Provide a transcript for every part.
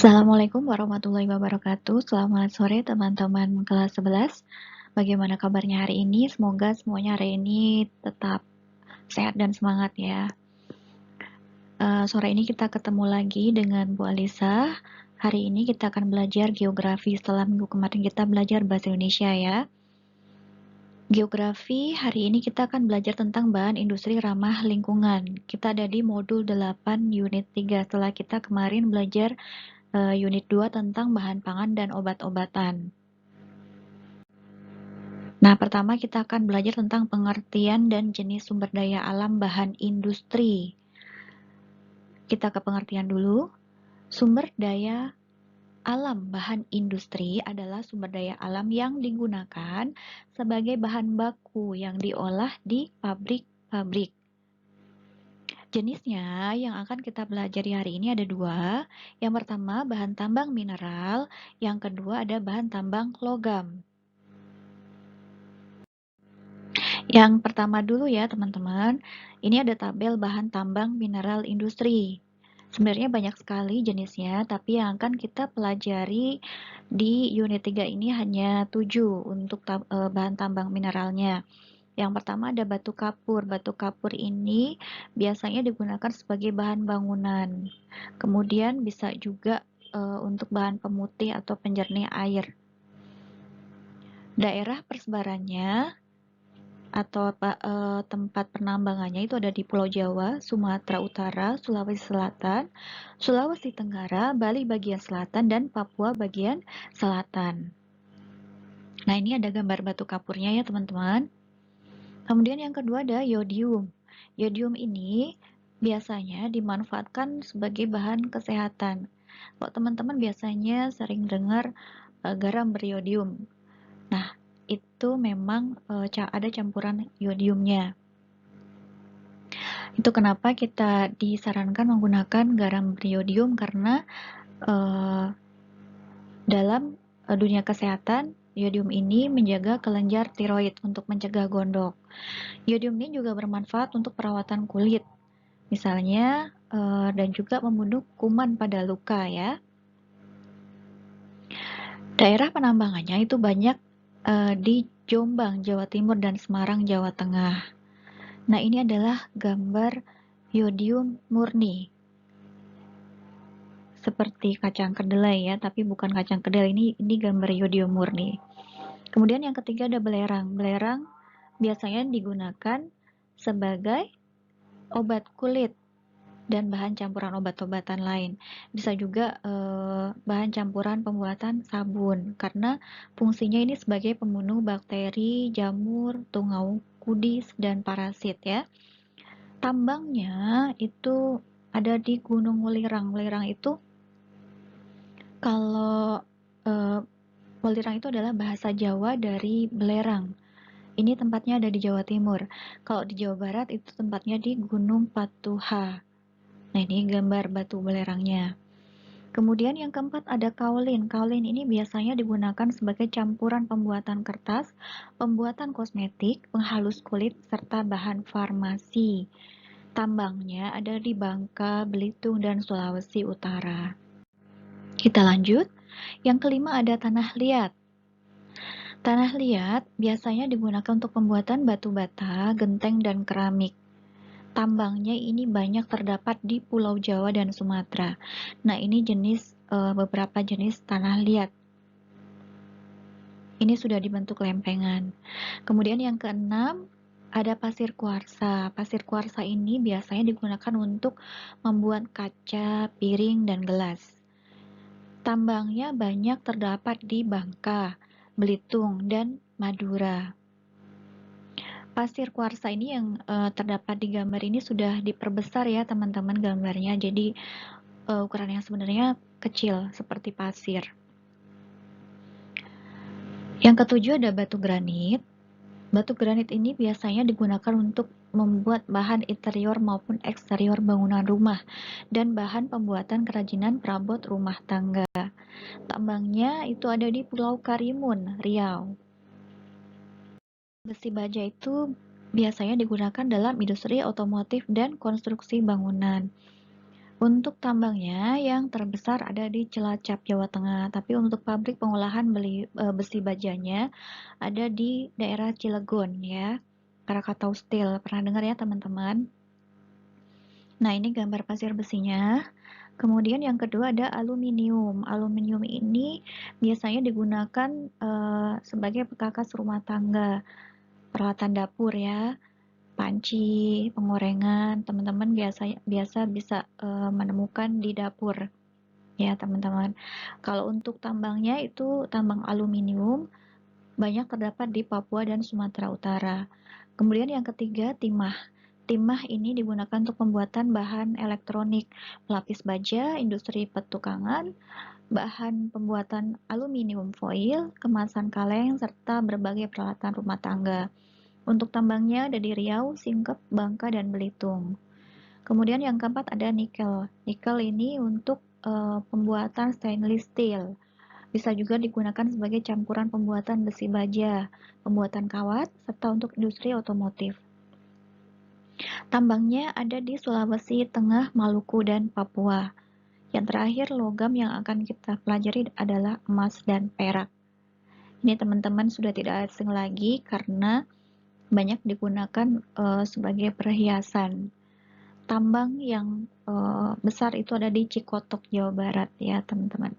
Assalamualaikum warahmatullahi wabarakatuh. Selamat sore teman-teman kelas 11. Bagaimana kabarnya hari ini? Semoga semuanya hari ini tetap sehat dan semangat ya. Sore ini kita ketemu lagi dengan Bu Alisa. Hari ini kita akan belajar geografi setelah minggu kemarin kita belajar bahasa Indonesia ya. Geografi, hari ini kita akan belajar tentang bahan industri ramah lingkungan. Kita ada di modul 8 unit 3 setelah kita kemarin belajar unit 2 tentang bahan pangan dan obat-obatan. Nah, pertama kita akan belajar tentang pengertian dan jenis sumber daya alam bahan industri. Kita ke pengertian dulu. Sumber daya alam bahan industri adalah sumber daya alam yang digunakan sebagai bahan baku yang diolah di pabrik-pabrik. Jenisnya yang akan kita pelajari hari ini ada dua. Yang pertama bahan tambang mineral, yang kedua ada bahan tambang logam. Yang pertama dulu ya teman-teman, ini ada tabel bahan tambang mineral industri. Sebenarnya banyak sekali jenisnya, tapi yang akan kita pelajari di unit 3 ini hanya 7 untuk bahan tambang mineralnya. Yang pertama ada batu kapur. Batu kapur ini biasanya digunakan sebagai bahan bangunan. Kemudian bisa juga untuk bahan pemutih atau penjernih air. Daerah persebarannya atau tempat penambangannya itu ada di Pulau Jawa, Sumatera Utara, Sulawesi Selatan, Sulawesi Tenggara, Bali bagian selatan, dan Papua bagian selatan. Nah, ini ada gambar batu kapurnya ya teman-teman. Kemudian yang kedua ada yodium. Yodium ini biasanya dimanfaatkan sebagai bahan kesehatan. Kalau teman-teman biasanya sering dengar garam beriodium. Nah, itu memang ada campuran yodiumnya. Itu kenapa kita disarankan menggunakan garam beriodium karena dalam dunia kesehatan, yodium ini menjaga kelenjar tiroid untuk mencegah gondok. Yodium ini juga bermanfaat untuk perawatan kulit, misalnya dan juga membunuh kuman pada luka ya. Daerah penambangannya itu banyak di Jombang, Jawa Timur dan Semarang, Jawa Tengah. Nah, ini adalah gambar yodium murni. Seperti kacang kedelai ya, tapi bukan kacang kedelai, ini gambar yodium murni. Kemudian yang ketiga ada belerang. Belerang biasanya digunakan sebagai obat kulit dan bahan campuran obat-obatan lain. Bisa juga bahan campuran pembuatan sabun karena fungsinya ini sebagai pembunuh bakteri, jamur, tungau kudis, dan parasit ya. Tambangnya itu ada di Gunung Welirang. Welirang itu kalau Welirang itu adalah bahasa Jawa dari belerang. Ini tempatnya ada di Jawa Timur. Kalau di Jawa Barat itu tempatnya di Gunung Patuha. Nah, ini gambar batu belerangnya. Kemudian yang keempat ada kaolin. Kaolin ini biasanya digunakan sebagai campuran pembuatan kertas, pembuatan kosmetik, penghalus kulit, serta bahan farmasi. Tambangnya ada di Bangka, Belitung, dan Sulawesi Utara. Kita lanjut. Yang kelima ada tanah liat. Tanah liat biasanya digunakan untuk pembuatan batu bata, genteng, dan keramik. Tambangnya ini banyak terdapat di Pulau Jawa dan Sumatera. Nah, ini beberapa jenis tanah liat. Ini sudah dibentuk lempengan. Kemudian yang keenam ada pasir kuarsa. Pasir kuarsa ini biasanya digunakan untuk membuat kaca, piring, dan gelas. Tambangnya banyak terdapat di Bangka, Belitung, dan Madura. Pasir kuarsa ini yang terdapat di gambar ini sudah diperbesar ya teman-teman gambarnya, jadi ukuran yang sebenarnya kecil seperti pasir. Yang ketujuh ada batu granit. Batu granit ini biasanya digunakan untuk membuat bahan interior maupun eksterior bangunan rumah dan bahan pembuatan kerajinan perabot rumah tangga. Tambangnya itu ada di Pulau Karimun, Riau. Besi baja itu biasanya digunakan dalam industri otomotif dan konstruksi bangunan. Untuk tambangnya yang terbesar ada di Cilacap, Jawa Tengah, tapi untuk pabrik pengolahan besi bajanya ada di daerah Cilegon ya. Krakatau Steel, pernah dengar ya teman-teman? Nah, ini gambar pasir besinya. Kemudian yang kedua ada aluminium. Aluminium ini biasanya digunakan sebagai perkakas rumah tangga, peralatan dapur ya, panci, penggorengan. Teman-teman biasa bisa menemukan di dapur ya, teman-teman. Kalau untuk tambangnya itu tambang aluminium banyak terdapat di Papua dan Sumatera Utara. Kemudian yang ketiga, timah. Timah ini digunakan untuk pembuatan bahan elektronik, pelapis baja, industri petukangan, bahan pembuatan aluminium foil, kemasan kaleng, serta berbagai peralatan rumah tangga. Untuk tambangnya ada di Riau, Singkep, Bangka, dan Belitung. Kemudian yang keempat ada nikel. Nikel ini untuk pembuatan stainless steel. Bisa juga digunakan sebagai campuran pembuatan besi baja, pembuatan kawat, serta untuk industri otomotif. Tambangnya ada di Sulawesi Tengah, Maluku, dan Papua. Yang terakhir, logam yang akan kita pelajari adalah emas dan perak. Ini teman-teman sudah tidak asing lagi karena banyak digunakan sebagai perhiasan. Tambang yang besar itu ada di Cikotok, Jawa Barat ya teman-teman.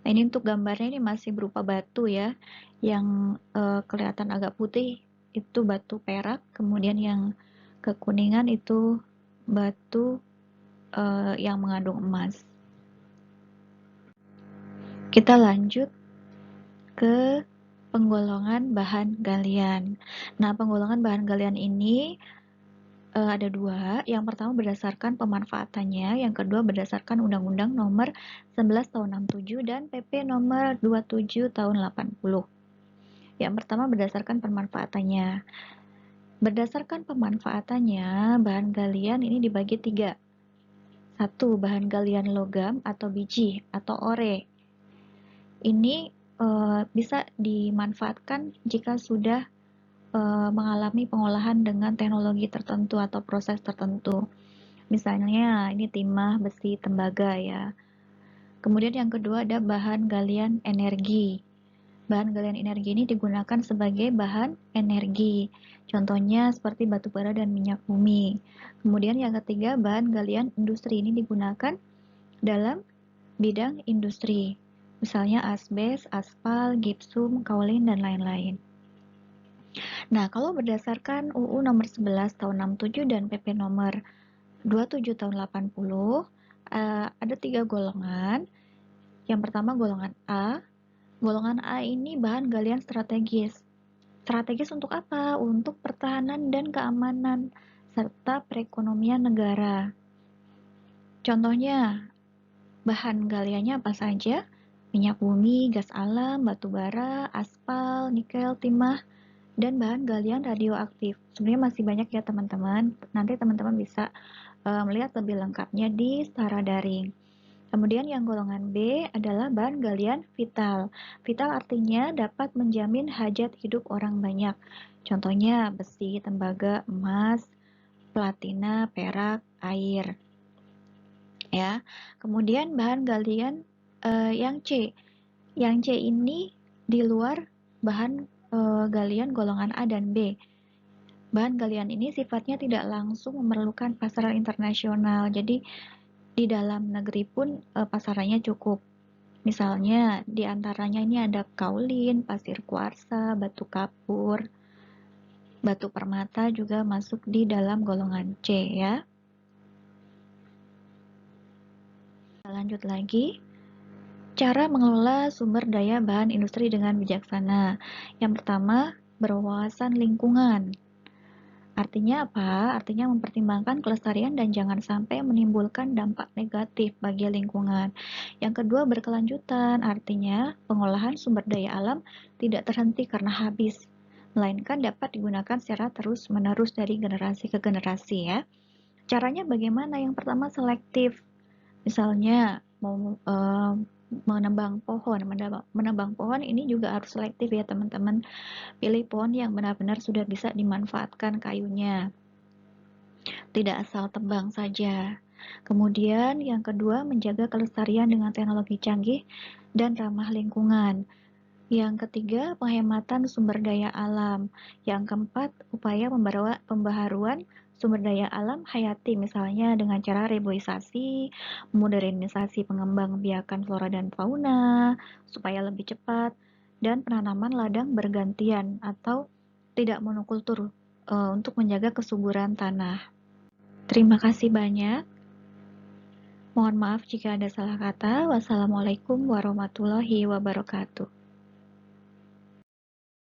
Nah, ini untuk gambarnya ini masih berupa batu ya, yang kelihatan agak putih itu batu perak, kemudian yang kekuningan itu batu yang mengandung emas. Kita lanjut ke penggolongan bahan galian. Nah, penggolongan bahan galian ini ada dua. Yang pertama berdasarkan pemanfaatannya, yang kedua berdasarkan Undang-Undang Nomor 11 Tahun 67 dan PP Nomor 27 Tahun 80. Yang pertama berdasarkan pemanfaatannya. Berdasarkan pemanfaatannya, bahan galian ini dibagi tiga. Satu, bahan galian logam atau biji atau ore. Ini bisa dimanfaatkan jika sudah mengalami pengolahan dengan teknologi tertentu atau proses tertentu. Misalnya ini timah, besi, tembaga ya. Kemudian yang kedua ada bahan galian energi. Bahan galian energi ini digunakan sebagai bahan energi. Contohnya seperti batu bara dan minyak bumi. Kemudian yang ketiga bahan galian industri ini digunakan dalam bidang industri. Misalnya asbes, aspal, gipsum, kaolin, dan lain-lain. Nah, kalau berdasarkan UU nomor 11 tahun 67 dan PP nomor 27 tahun 80, ada tiga golongan. Yang pertama golongan A. Golongan A ini bahan galian strategis. Strategis untuk apa? Untuk pertahanan dan keamanan serta perekonomian negara. Contohnya, bahan galiannya apa saja? Minyak bumi, gas alam, batu bara, aspal, nikel, timah, dan bahan galian radioaktif. Sebenarnya masih banyak ya teman-teman. Nanti teman-teman bisa melihat lebih lengkapnya di secara daring. Kemudian yang golongan B adalah bahan galian vital. Vital artinya dapat menjamin hajat hidup orang banyak. Contohnya besi, tembaga, emas, platina, perak, air. Ya. Kemudian bahan galian yang C. Yang C ini di luar bahan galian golongan A dan B. Bahan galian ini sifatnya tidak langsung memerlukan pasaran internasional. Jadi di dalam negeri pun pasarannya cukup. Misalnya di antaranya ini ada kaolin, pasir kuarsa, batu kapur, batu permata juga masuk di dalam golongan C ya. Lanjut lagi. Cara mengelola sumber daya bahan industri dengan bijaksana. Yang pertama, berwawasan lingkungan. Artinya apa? Artinya mempertimbangkan kelestarian dan jangan sampai menimbulkan dampak negatif bagi lingkungan. Yang kedua, berkelanjutan. Artinya pengolahan sumber daya alam tidak terhenti karena habis, melainkan dapat digunakan secara terus-menerus dari generasi ke generasi ya. Caranya bagaimana? Yang pertama, selektif. Misalnya mau menebang pohon. Menebang pohon ini juga harus selektif ya teman-teman. Pilih pohon yang benar-benar sudah bisa dimanfaatkan kayunya. Tidak asal tebang saja. Kemudian yang kedua, menjaga kelestarian dengan teknologi canggih dan ramah lingkungan. Yang ketiga, penghematan sumber daya alam. Yang keempat, upaya pembaharuan sumber daya alam hayati, misalnya dengan cara reboisasi, modernisasi pengembang biakan flora dan fauna, supaya lebih cepat, dan penanaman ladang bergantian atau tidak monokultur untuk menjaga kesuburan tanah. Terima kasih banyak. Mohon maaf jika ada salah kata. Wassalamualaikum warahmatullahi wabarakatuh.